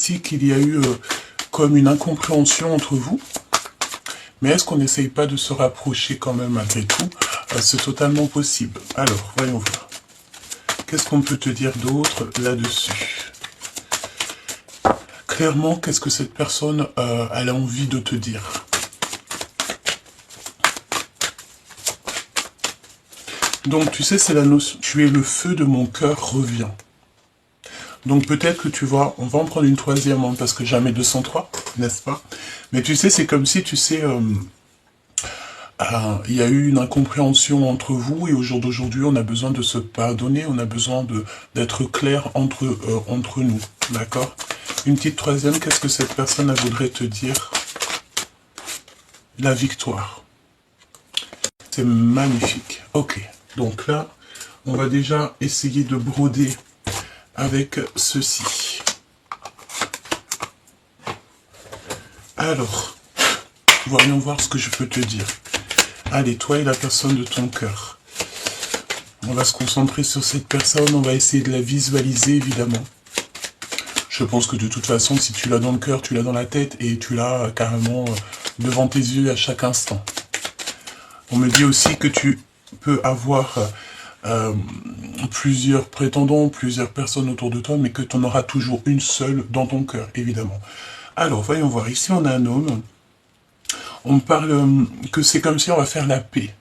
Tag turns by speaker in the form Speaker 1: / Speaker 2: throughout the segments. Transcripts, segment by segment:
Speaker 1: ici qu'il y a eu comme une incompréhension entre vous. Mais est-ce qu'on n'essaye pas de se rapprocher quand même malgré tout? C'est totalement possible. Alors, voyons voir. Qu'est-ce qu'on peut te dire d'autre là-dessus? Clairement, qu'est-ce que cette personne elle a envie de te dire? Donc, tu sais, c'est la notion. Tu es le feu de mon cœur revient. Donc, peut-être que tu vois, on va en prendre une troisième, hein, parce que jamais 203, n'est-ce pas? Mais tu sais, c'est comme si, tu sais, il y a eu une incompréhension entre vous, et au jour d'aujourd'hui, on a besoin de se pardonner, on a besoin d'être clair entre nous, d'accord? Une petite troisième, qu'est-ce que cette personne elle voudrait te dire? La victoire. C'est magnifique. Ok, donc là, on va déjà essayer de broder avec ceci. Alors, voyons voir ce que je peux te dire. Allez, toi et la personne de ton cœur. On va se concentrer sur cette personne, on va essayer de la visualiser, évidemment. Je pense que de toute façon, si tu l'as dans le cœur, tu l'as dans la tête et tu l'as carrément devant tes yeux à chaque instant. On me dit aussi que tu peux avoir plusieurs prétendants, plusieurs personnes autour de toi, mais que tu en auras toujours une seule dans ton cœur, évidemment. Alors, voyons voir. Ici, on a un homme. On parle que c'est comme si on va faire la paix.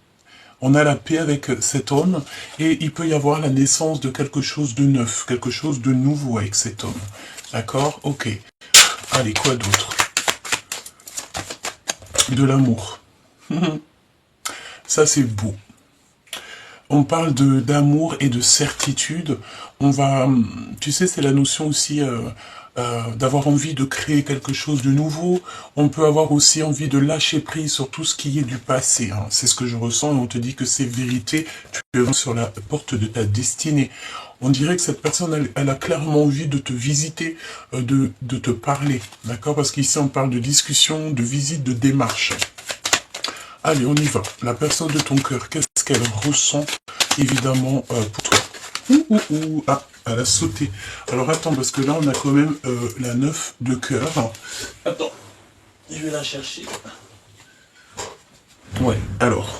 Speaker 1: On a la paix avec cet homme et il peut y avoir la naissance de quelque chose de neuf, quelque chose de nouveau avec cet homme. D'accord? Ok. Allez, quoi d'autre? De l'amour. Ça, c'est beau. On parle d'amour et de certitude. On va, tu sais, c'est la notion aussi d'avoir envie de créer quelque chose de nouveau. On peut avoir aussi envie de lâcher prise sur tout ce qui est du passé. Hein. C'est ce que je ressens et on te dit que c'est vérité. Tu es sur la porte de ta destinée. On dirait que cette personne, elle a clairement envie de te visiter, de te parler. D'accord? Parce qu'ici, on parle de discussion, de visite, de démarche. Allez, on y va. La personne de ton cœur, qu'est-ce qu'elle ressent, évidemment, pour toi? Ah, elle a sauté. Alors, attends, parce que là, on a quand même la 9 de cœur. Attends, je vais la chercher. Ouais, alors.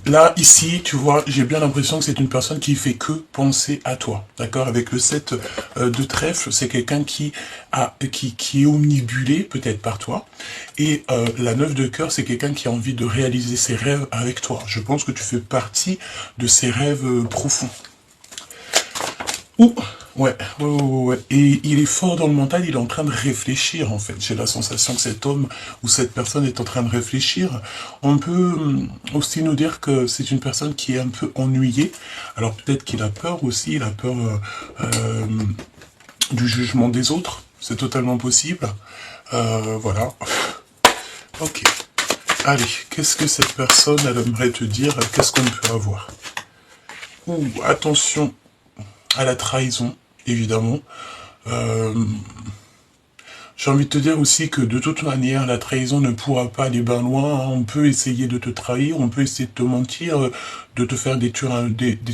Speaker 1: Là, ici, tu vois, j'ai bien l'impression que c'est une personne qui fait que penser à toi. D'accord? Avec le 7 de trèfle, c'est quelqu'un qui est omnibulé, peut-être par toi. Et la 9 de cœur, c'est quelqu'un qui a envie de réaliser ses rêves avec toi. Je pense que tu fais partie de ses rêves profonds. Ouh, ouais. Et il est fort dans le mental, il est en train de réfléchir, en fait. J'ai la sensation que cet homme ou cette personne est en train de réfléchir. On peut aussi nous dire que c'est une personne qui est un peu ennuyée. Alors peut-être qu'il a peur aussi, il a peur du jugement des autres. C'est totalement possible. Voilà. Ok. Allez, qu'est-ce que cette personne, elle aimerait te dire? Qu'est-ce qu'on peut avoir? Ouh, attention à la trahison, évidemment. J'ai envie de te dire aussi que de toute manière, la trahison ne pourra pas aller bien loin. Hein. On peut essayer de te trahir, on peut essayer de te mentir, de te faire des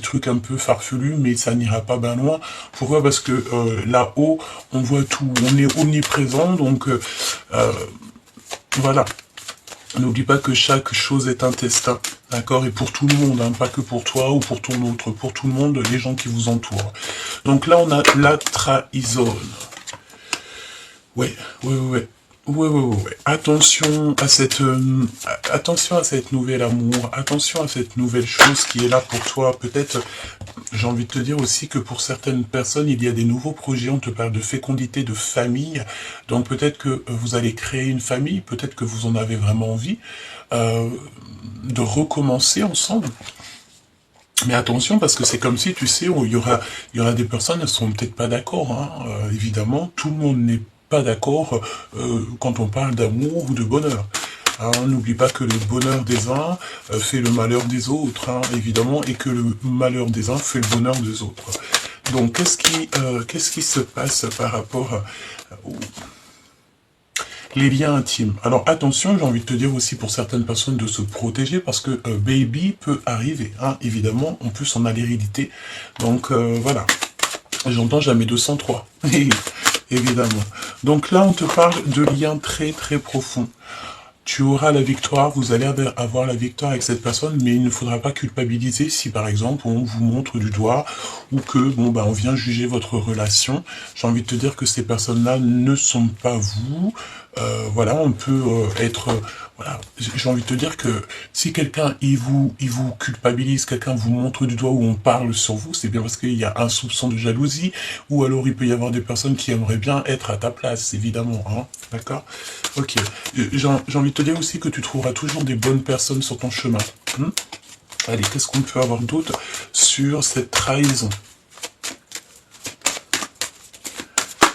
Speaker 1: trucs un peu farfelus, mais ça n'ira pas bien loin. Pourquoi? Parce que là-haut, on voit tout, on est omniprésent, donc voilà. N'oublie pas que chaque chose est un destin, d'accord? Et pour tout le monde, hein, pas que pour toi ou pour ton autre, pour tout le monde, les gens qui vous entourent. Donc là, on a la trahison. Ouais. Attention à cette nouvel amour, attention à cette nouvelle chose qui est là pour toi. Peut-être, j'ai envie de te dire aussi que pour certaines personnes, il y a des nouveaux projets. On te parle de fécondité, de famille. Donc peut-être que vous allez créer une famille, peut-être que vous en avez vraiment envie de recommencer ensemble. Mais attention, parce que c'est comme si, tu sais, il y aura des personnes, elles seront peut-être pas d'accord, hein. Évidemment, tout le monde n'est pas d'accord quand on parle d'amour ou de bonheur. Hein, n'oublie pas que le bonheur des uns fait le malheur des autres, hein, évidemment, et que le malheur des uns fait le bonheur des autres. Donc, qu'est-ce qui se passe par rapport les liens intimes? Alors attention, j'ai envie de te dire aussi pour certaines personnes de se protéger parce que baby peut arriver, hein, évidemment, en plus on a l'hérédité, donc voilà. J'entends jamais 203. évidemment. Donc là, on te parle de liens très très profonds. Tu auras la victoire, vous allez avoir la victoire avec cette personne, mais il ne faudra pas culpabiliser si par exemple on vous montre du doigt ou que bon bah on vient juger votre relation. J'ai envie de te dire que ces personnes-là ne sont pas vous. Voilà, on peut être voilà. J'ai envie de te dire que si quelqu'un il vous culpabilise, quelqu'un vous montre du doigt ou on parle sur vous, c'est bien parce qu'il y a un soupçon de jalousie ou alors il peut y avoir des personnes qui aimeraient bien être à ta place, évidemment, hein. D'accord? Ok. J'ai envie de te dire aussi que tu trouveras toujours des bonnes personnes sur ton chemin. Hmm. Allez, qu'est-ce qu'on peut avoir d'autre sur cette trahison?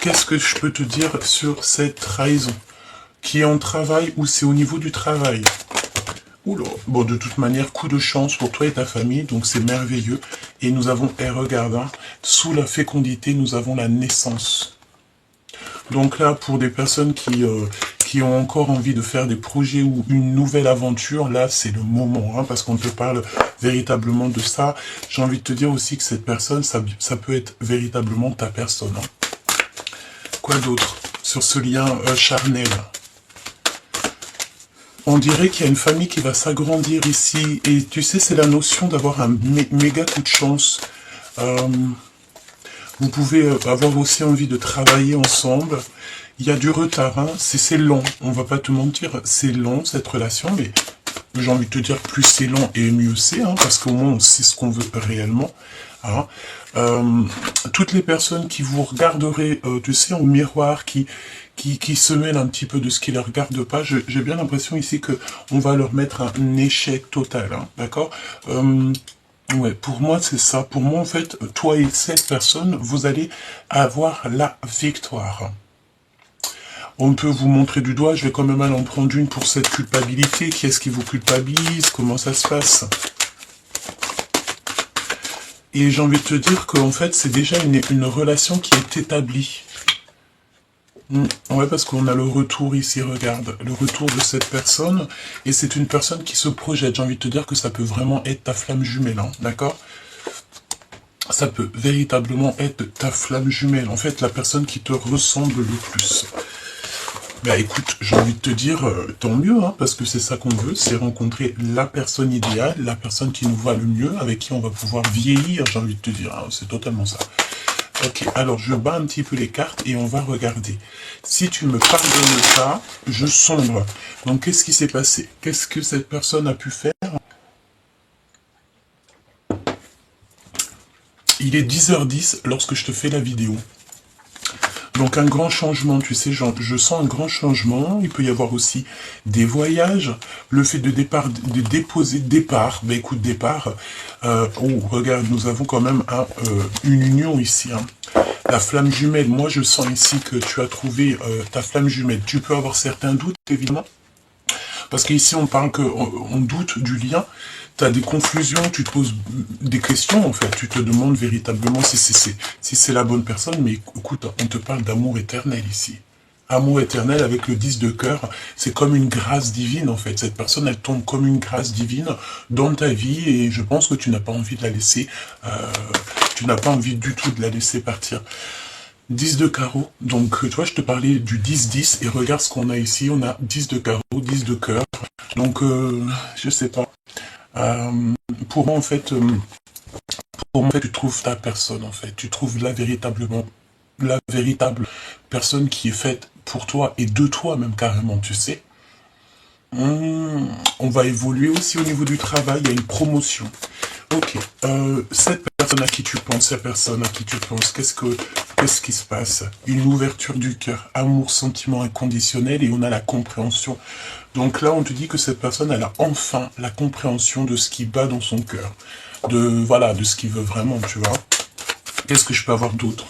Speaker 1: Qu'est-ce que je peux te dire sur cette trahison? Qui est en travail ou c'est au niveau du travail? Oula. Bon, de toute manière, coup de chance pour toi et ta famille, donc c'est merveilleux. Et nous avons, regarde, hein, sous la fécondité, nous avons la naissance. Donc là, pour des personnes qui ont encore envie de faire des projets ou une nouvelle aventure, là, c'est le moment, hein, parce qu'on te parle véritablement de ça. J'ai envie de te dire aussi que cette personne, ça peut être véritablement ta personne. Hein. Quoi d'autre sur ce lien charnel? On dirait qu'il y a une famille qui va s'agrandir ici. Et tu sais, c'est la notion d'avoir un méga coup de chance. Vous pouvez avoir aussi envie de travailler ensemble. Il y a du retard, hein. C'est long, on va pas te mentir, c'est long cette relation, mais j'ai envie de te dire plus c'est long et mieux c'est, hein, parce qu'au moins on sait ce qu'on veut réellement. Hein. Toutes les personnes qui vous regarderaient, tu sais, en miroir, qui se mêlent un petit peu de ce qui ne les regarde pas, j'ai bien l'impression ici que on va leur mettre un échec total, hein, d'accord. Ouais, pour moi, c'est ça. Pour moi, en fait, toi et cette personne, vous allez avoir la victoire. On peut vous montrer du doigt, je vais quand même aller en prendre une pour cette culpabilité. Qui est-ce qui vous culpabilise? Comment ça se passe? Et j'ai envie de te dire qu'en fait, c'est déjà une relation qui est établie. Ouais, parce qu'on a le retour ici, regarde, le retour de cette personne, et c'est une personne qui se projette. J'ai envie de te dire que ça peut vraiment être ta flamme jumelle, hein, d'accord? Ça peut véritablement être ta flamme jumelle, en fait, la personne qui te ressemble le plus. Bah écoute, j'ai envie de te dire, tant mieux, hein, parce que c'est ça qu'on veut, c'est rencontrer la personne idéale, la personne qui nous va le mieux, avec qui on va pouvoir vieillir, j'ai envie de te dire, hein, c'est totalement ça. Ok, alors je bats un petit peu les cartes et on va regarder. Si tu me pardonnes pas, je sombre. Donc qu'est-ce qui s'est passé? Qu'est-ce que cette personne a pu faire? Il est 10h10 lorsque je te fais la vidéo. Donc un grand changement, tu sais, je sens un grand changement. Il peut y avoir aussi des voyages, le fait de déposer départ. Ben écoute, départ. Oh, regarde, nous avons quand même une union ici. Hein. La flamme jumelle, moi je sens ici que tu as trouvé ta flamme jumelle. Tu peux avoir certains doutes, évidemment. Parce qu'ici on parle qu'on doute du lien. Tu as des confusions, tu te poses des questions en fait, tu te demandes véritablement si c'est la bonne personne, mais écoute, on te parle d'amour éternel ici. Amour éternel avec le 10 de cœur, c'est comme une grâce divine en fait. Cette personne, elle tombe comme une grâce divine dans ta vie et je pense que tu n'as pas envie de la laisser, tu n'as pas envie du tout de la laisser partir. 10 de carreau, donc tu vois, je te parlais du 10-10 et regarde ce qu'on a ici, on a 10 de carreau, 10 de cœur, donc je sais pas. Pour moi, en fait, tu trouves ta personne, en fait. Tu trouves la véritable personne qui est faite pour toi et de toi, même carrément, tu sais. On va évoluer aussi au niveau du travail, il y a une promotion. Ok, cette personne à qui tu penses, qu'est-ce qui se passe? Une ouverture du cœur, amour, sentiment inconditionnel et on a la compréhension. Donc là, on te dit que cette personne, elle a enfin la compréhension de ce qui bat dans son cœur. Voilà, de ce qu'il veut vraiment, tu vois. Qu'est-ce que je peux avoir d'autre?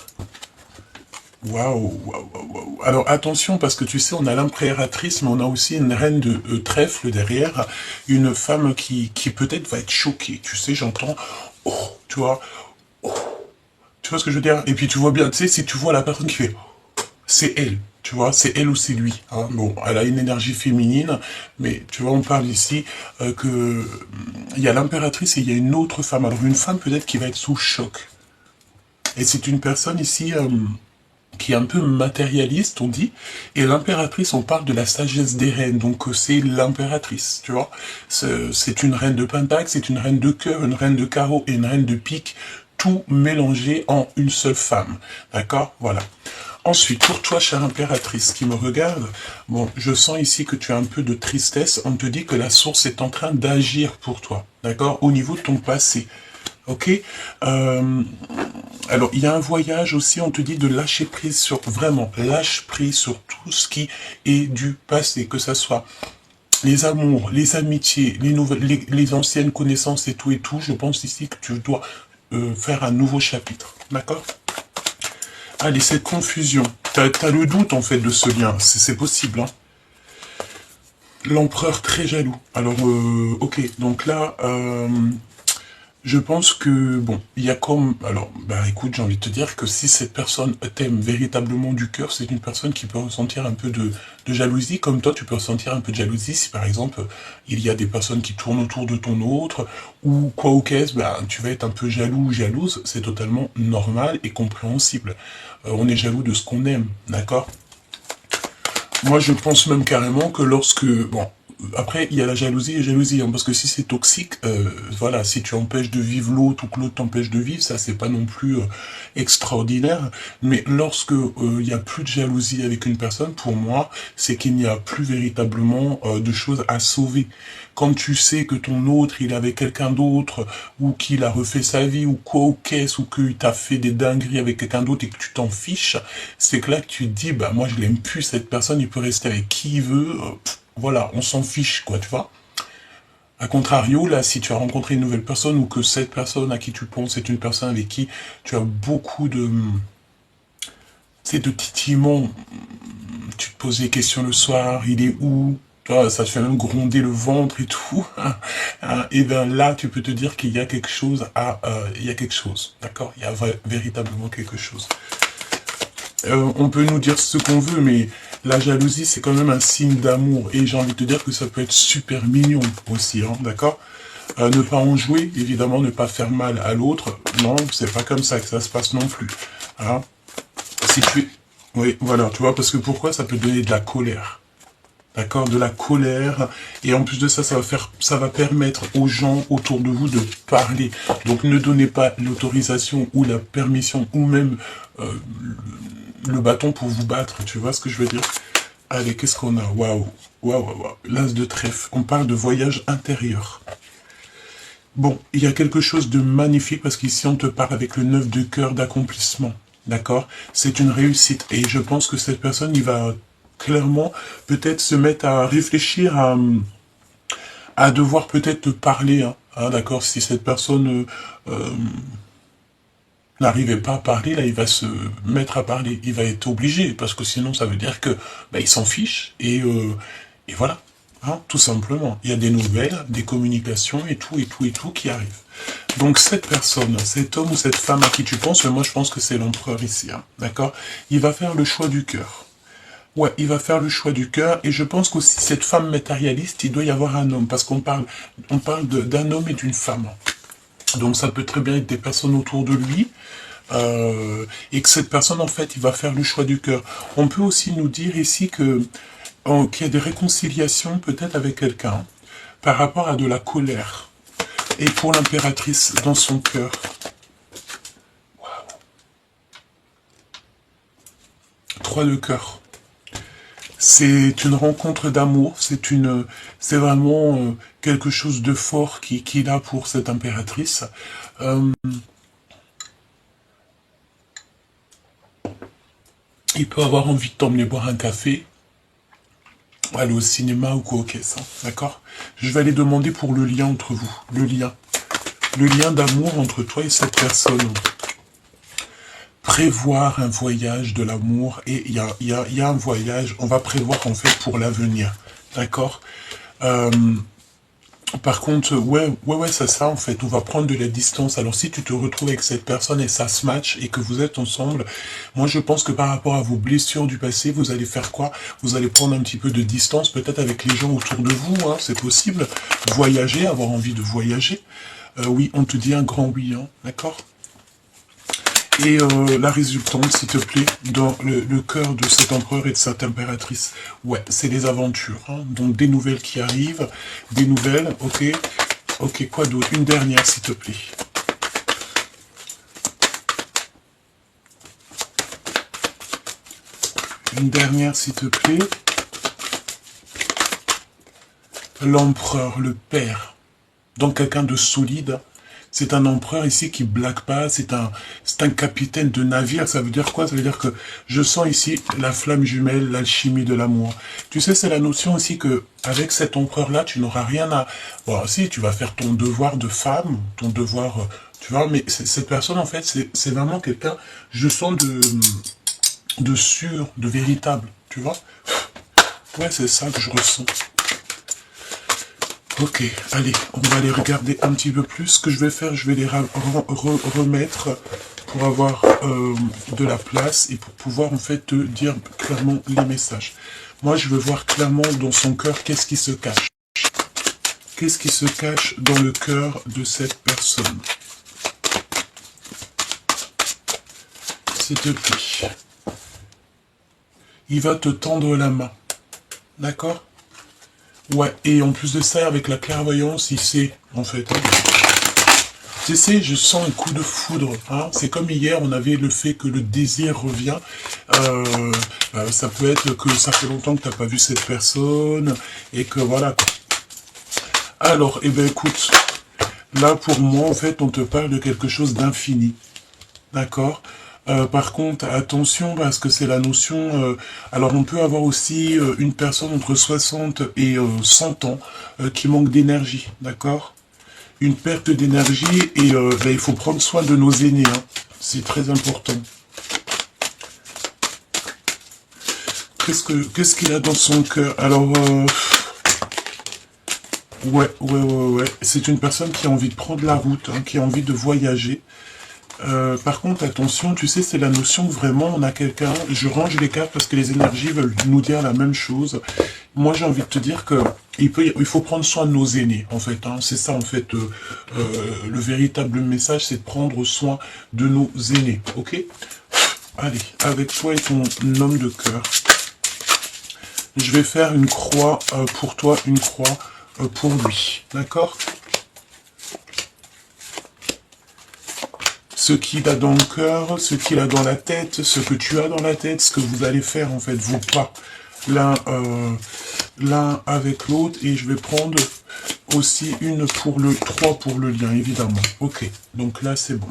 Speaker 1: Waouh, waouh, waouh. Alors attention, parce que tu sais, on a l'impératrice, mais on a aussi une reine de trèfle derrière, une femme qui peut-être va être choquée. Tu sais, j'entends, oh, tu vois, oh, tu vois ce que je veux dire? Et puis tu vois bien, tu sais, si tu vois la personne qui fait, c'est elle, tu vois, c'est elle ou c'est lui. Hein. Bon, elle a une énergie féminine, mais tu vois, on parle ici que il y a l'impératrice et il y a une autre femme. Alors une femme peut-être qui va être sous choc. Et c'est une personne ici... qui est un peu matérialiste, on dit, et l'impératrice, on parle de la sagesse des reines, donc c'est l'impératrice, tu vois. C'est une reine de pentacle, c'est une reine de cœur, une reine de carreau et une reine de pique, tout mélangé en une seule femme, d'accord? Voilà. Ensuite, pour toi, chère impératrice qui me regarde, bon, je sens ici que tu as un peu de tristesse, on te dit que la source est en train d'agir pour toi, d'accord? Au niveau de ton passé. Ok. Alors, il y a un voyage aussi, on te dit de lâcher prise sur, vraiment, lâche prise sur tout ce qui est du passé, que ça soit les amours, les amitiés, les nouvelles, les anciennes connaissances et tout, je pense ici que tu dois faire un nouveau chapitre, d'accord? Allez, cette confusion, t'as le doute en fait de ce lien, c'est possible, hein. L'empereur très jaloux. Alors, ok, donc là, je pense que, bon, il y a comme... Alors, bah écoute, j'ai envie de te dire que si cette personne t'aime véritablement du cœur, c'est une personne qui peut ressentir un peu de jalousie, comme toi, tu peux ressentir un peu de jalousie si, par exemple, il y a des personnes qui tournent autour de ton autre, ou quoi ou qu'est-ce, bah, tu vas être un peu jaloux ou jalouse, c'est totalement normal et compréhensible. On est jaloux de ce qu'on aime, d'accord? Moi, je pense même carrément que lorsque... Bon, après, il y a la jalousie et jalousie, hein, parce que si c'est toxique, voilà, si tu empêches de vivre l'autre ou que l'autre t'empêche de vivre, ça, c'est pas non plus extraordinaire. Mais lorsque il y a plus de jalousie avec une personne, pour moi, c'est qu'il n'y a plus véritablement de choses à sauver. Quand tu sais que ton autre, il est avec quelqu'un d'autre, ou qu'il a refait sa vie, ou quoi, ou qu'est-ce, ou qu'il t'a fait des dingueries avec quelqu'un d'autre et que tu t'en fiches, c'est que là que tu te dis, bah moi je l'aime plus cette personne, il peut rester avec qui il veut, voilà, on s'en fiche, quoi, tu vois. A contrario, là, si tu as rencontré une nouvelle personne, ou que cette personne à qui tu penses est une personne avec qui tu as beaucoup de... C'est de titillement, tu te poses des questions le soir, il est où? Ça te fait même gronder le ventre et tout. Et bien là, tu peux te dire qu'il y a quelque chose il y a quelque chose, d'accord? Il y a véritablement quelque chose. On peut nous dire ce qu'on veut, mais la jalousie, c'est quand même un signe d'amour. Et j'ai envie de te dire que ça peut être super mignon aussi, hein, d'accord? Ne pas en jouer, évidemment, ne pas faire mal à l'autre. Non, c'est pas comme ça que ça se passe non plus. Hein? Si tu es... Oui, voilà, tu vois, parce que pourquoi ça peut donner de la colère? D'accord, de la colère, et en plus de ça, ça va permettre aux gens autour de vous de parler. Donc ne donnez pas l'autorisation ou la permission, ou même le bâton pour vous battre, tu vois ce que je veux dire? Allez, qu'est-ce qu'on a? Waouh, waouh, waouh, l'as de trèfle, on parle de voyage intérieur. Bon, il y a quelque chose de magnifique, parce qu'ici on te parle avec le 9 de cœur d'accomplissement, d'accord? C'est une réussite, et je pense que cette personne, il va... clairement, peut-être se mettre à réfléchir à devoir peut-être te parler, hein, d'accord, si cette personne n'arrivait pas à parler, là, il va se mettre à parler, il va être obligé, parce que sinon, ça veut dire que, bah, il s'en fiche, et voilà, hein, tout simplement. Il y a des nouvelles, des communications, et tout qui arrivent. Donc, cette personne, cet homme ou cette femme à qui tu penses, mais moi, je pense que c'est l'empereur ici, hein, d'accord, il va faire le choix du cœur. Ouais, il va faire le choix du cœur, et je pense qu'aussi cette femme matérialiste, il doit y avoir un homme, parce on parle d'un homme et d'une femme. Donc ça peut très bien être des personnes autour de lui, et que cette personne, en fait, il va faire le choix du cœur. On peut aussi nous dire ici que qu'il y a des réconciliations peut-être avec quelqu'un, par rapport à de la colère. Et pour l'impératrice, dans son cœur, 3 de cœur. C'est une rencontre d'amour, c'est vraiment quelque chose de fort qu'il a pour cette impératrice. Il peut avoir envie de t'emmener boire un café, aller au cinéma ou quoi au caisse, hein, d'accord? Je vais aller demander pour le lien entre vous, le lien d'amour entre toi et cette personne. Prévoir un voyage de l'amour, et il y a un voyage, on va prévoir en fait pour l'avenir, d'accord? Par contre, ouais, c'est ça en fait, on va prendre de la distance. Alors si tu te retrouves avec cette personne et ça se match et que vous êtes ensemble, moi je pense que par rapport à vos blessures du passé, vous allez faire quoi? Vous allez prendre un petit peu de distance, peut-être avec les gens autour de vous, hein, c'est possible. Voyager, avoir envie de voyager. Oui, on te dit un grand oui, hein, d'accord? Et la résultante, s'il te plaît, dans le cœur de cet empereur et de cette impératrice. Ouais, c'est les aventures. Hein. Donc des nouvelles qui arrivent, des nouvelles, ok. Ok, quoi d'autre? Une dernière, s'il te plaît. Une dernière, s'il te plaît. L'empereur, le père. Donc quelqu'un de solide. C'est un empereur ici qui blague pas, c'est un capitaine de navire. Ça veut dire quoi? Ça veut dire que je sens ici la flamme jumelle, l'alchimie de l'amour. Tu sais, c'est la notion aussi que avec cet empereur-là, tu n'auras rien à... Bon, si, tu vas faire ton devoir de femme, ton devoir... Tu vois, mais cette personne, en fait, c'est vraiment quelqu'un... Je sens de sûr, de véritable, tu vois. Ouais, c'est ça que je ressens. Ok, allez, on va les regarder un petit peu plus. Ce que je vais faire, je vais les remettre pour avoir de la place et pour pouvoir en fait te dire clairement les messages. Moi, je veux voir clairement dans son cœur qu'est-ce qui se cache. Qu'est-ce qui se cache dans le cœur de cette personne? S'il te plaît. Il va te tendre la main. D'accord? Ouais, et en plus de ça, avec la clairvoyance, il sait, en fait. Tu sais, je sens un coup de foudre. Hein. C'est comme hier, on avait le fait que le désir revient. Ça peut être que ça fait longtemps que tu n'as pas vu cette personne, et que voilà. Alors, eh ben écoute, là pour moi, en fait, on te parle de quelque chose d'infini. D'accord? Par contre, attention, parce que c'est la notion... alors, on peut avoir aussi une personne entre 60 et 100 ans qui manque d'énergie, d'accord? Une perte d'énergie, et ben, il faut prendre soin de nos aînés, hein. C'est très important. Qu'est-ce qu'il a dans son cœur? Alors, ouais. C'est une personne qui a envie de prendre la route, hein, qui a envie de voyager. Par contre, attention, tu sais, c'est la notion que vraiment on a quelqu'un, je range les cartes parce que les énergies veulent nous dire la même chose. Moi, j'ai envie de te dire que il faut prendre soin de nos aînés, en fait. Hein. C'est ça, en fait, le véritable message, c'est de prendre soin de nos aînés, ok? Allez, avec toi et ton homme de cœur, je vais faire une croix pour toi, une croix pour lui, d'accord? Ce qu'il a dans le cœur, ce qu'il a dans la tête, ce que tu as dans la tête, ce que vous allez faire en fait, vous pas, l'un avec l'autre, et je vais prendre aussi une pour le 3 pour le lien, évidemment. Ok, donc là c'est bon.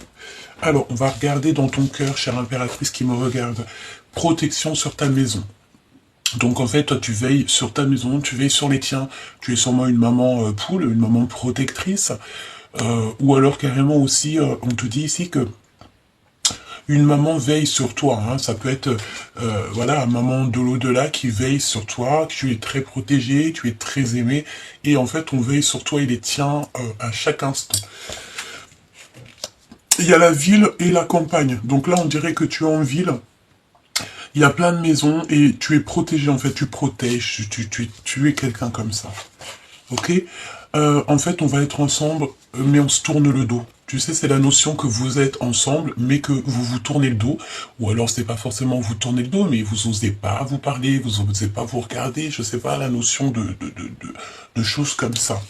Speaker 1: Alors, on va regarder dans ton cœur, chère impératrice qui me regarde, protection sur ta maison. Donc en fait, toi tu veilles sur ta maison, tu veilles sur les tiens, tu es sûrement une maman poule, une maman protectrice, ou alors carrément aussi, on te dit ici que une maman veille sur toi, hein. Ça peut être, voilà, un maman de l'au-delà qui veille sur toi, que tu es très protégé, tu es très aimé, et en fait on veille sur toi et les tiens à chaque instant. Il y a la ville et la campagne, donc là on dirait que tu es en ville, il y a plein de maisons et tu es protégé, en fait, tu protèges, tu es quelqu'un comme ça. Ok? En fait, on va être ensemble, mais on se tourne le dos. Tu sais, c'est la notion que vous êtes ensemble, mais que vous vous tournez le dos. Ou alors, c'est pas forcément vous tournez le dos, mais vous osez pas vous parler, vous osez pas vous regarder. Je sais pas, la notion de choses comme ça.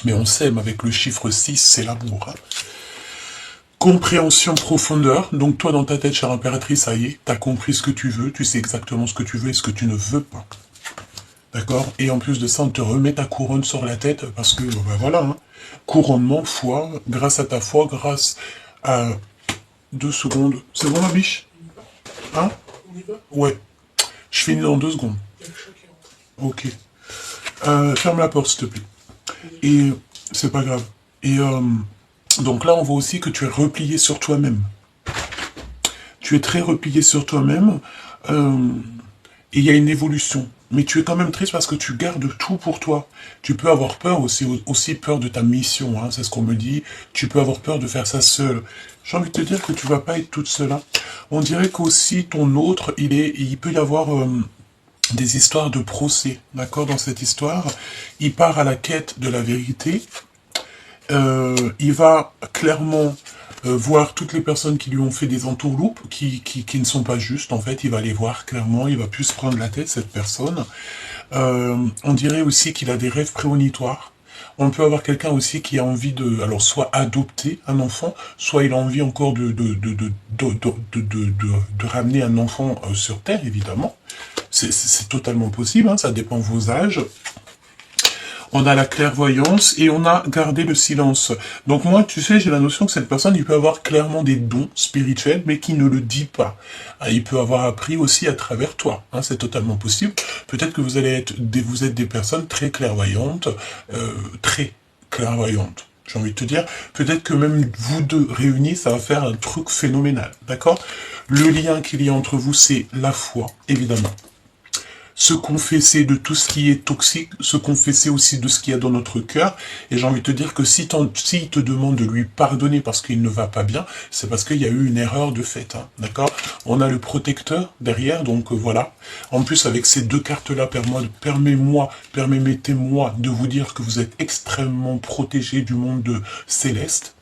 Speaker 1: Mais on s'aime avec le chiffre 6, c'est l'amour. Hein. Compréhension profondeur. Donc toi, dans ta tête, chère impératrice, ça y est, tu as compris ce que tu veux, tu sais exactement ce que tu veux et ce que tu ne veux pas. D'accord? Et en plus de ça, on te remet ta couronne sur la tête parce que, ben voilà, hein, couronnement, foi, grâce à ta foi, grâce à... 2 secondes. C'est bon, ma biche? Hein? Ouais. Je finis dans 2 secondes. Ok. Ferme la porte, s'il te plaît. Et c'est pas grave. Et donc là, on voit aussi que tu es replié sur toi-même. Tu es très replié sur toi-même. Et il y a une évolution. Mais tu es quand même triste parce que tu gardes tout pour toi. Tu peux avoir peur aussi peur de ta mission, hein, c'est ce qu'on me dit. Tu peux avoir peur de faire ça seul. J'ai envie de te dire que tu vas pas être toute seule. Hein. On dirait qu'aussi ton autre, il peut y avoir des histoires de procès, d'accord, dans cette histoire. Il part à la quête de la vérité. Il va clairement voir toutes les personnes qui lui ont fait des entourloupes, qui ne sont pas justes, en fait, il va les voir clairement, il va plus se prendre la tête, cette personne. On dirait aussi qu'il a des rêves prémonitoires. On peut avoir quelqu'un aussi qui a envie de, alors soit adopter un enfant, soit il a envie encore de ramener un enfant sur Terre, évidemment. C'est totalement possible, hein, ça dépend de vos âges. On a la clairvoyance et on a gardé le silence. Donc moi, tu sais, j'ai la notion que cette personne, il peut avoir clairement des dons spirituels, mais qui ne le dit pas. Il peut avoir appris aussi à travers toi. Hein, c'est totalement possible. Peut-être que vous êtes des personnes très clairvoyantes, très clairvoyantes. J'ai envie de te dire, peut-être que même vous deux réunis, ça va faire un truc phénoménal, d'accord? Le lien qu'il y a entre vous, c'est la foi, évidemment. Se confesser de tout ce qui est toxique, se confesser aussi de ce qu'il y a dans notre cœur. Et j'ai envie de te dire que s'il te demande de lui pardonner parce qu'il ne va pas bien, c'est parce qu'il y a eu une erreur de fait, hein, d'accord? On a le protecteur derrière, donc voilà. En plus, avec ces deux cartes-là, permettez-moi de vous dire que vous êtes extrêmement protégé du monde céleste.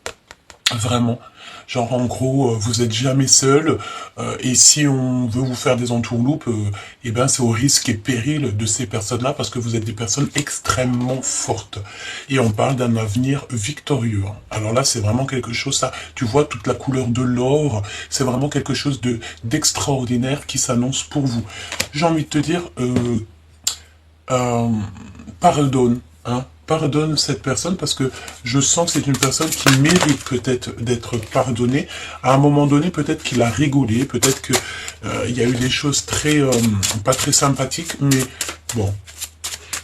Speaker 1: Vraiment. Genre, en gros, vous êtes jamais seul, et si on veut vous faire des entourloupes, eh ben, c'est au risque et péril de ces personnes-là, parce que vous êtes des personnes extrêmement fortes. Et on parle d'un avenir victorieux. Hein. Alors là, c'est vraiment quelque chose, ça, tu vois, toute la couleur de l'or, c'est vraiment quelque chose d'extraordinaire qui s'annonce pour vous. J'ai envie de te dire, pardonne, hein. Pardonne cette personne parce que je sens que c'est une personne qui mérite peut-être d'être pardonnée. À un moment donné, peut-être qu'il a rigolé, peut-être que il y a eu des choses très pas très sympathiques, mais bon.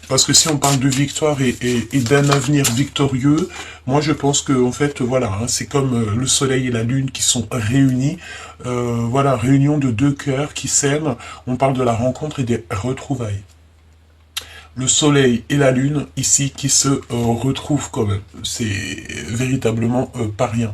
Speaker 1: Parce que si on parle de victoire et d'un avenir victorieux, moi je pense que en fait voilà, hein, c'est comme le soleil et la lune qui sont réunis. Voilà, réunion de deux cœurs qui s'aiment. On parle de la rencontre et des retrouvailles. Le soleil et la lune ici qui se retrouvent quand même. C'est véritablement pas rien.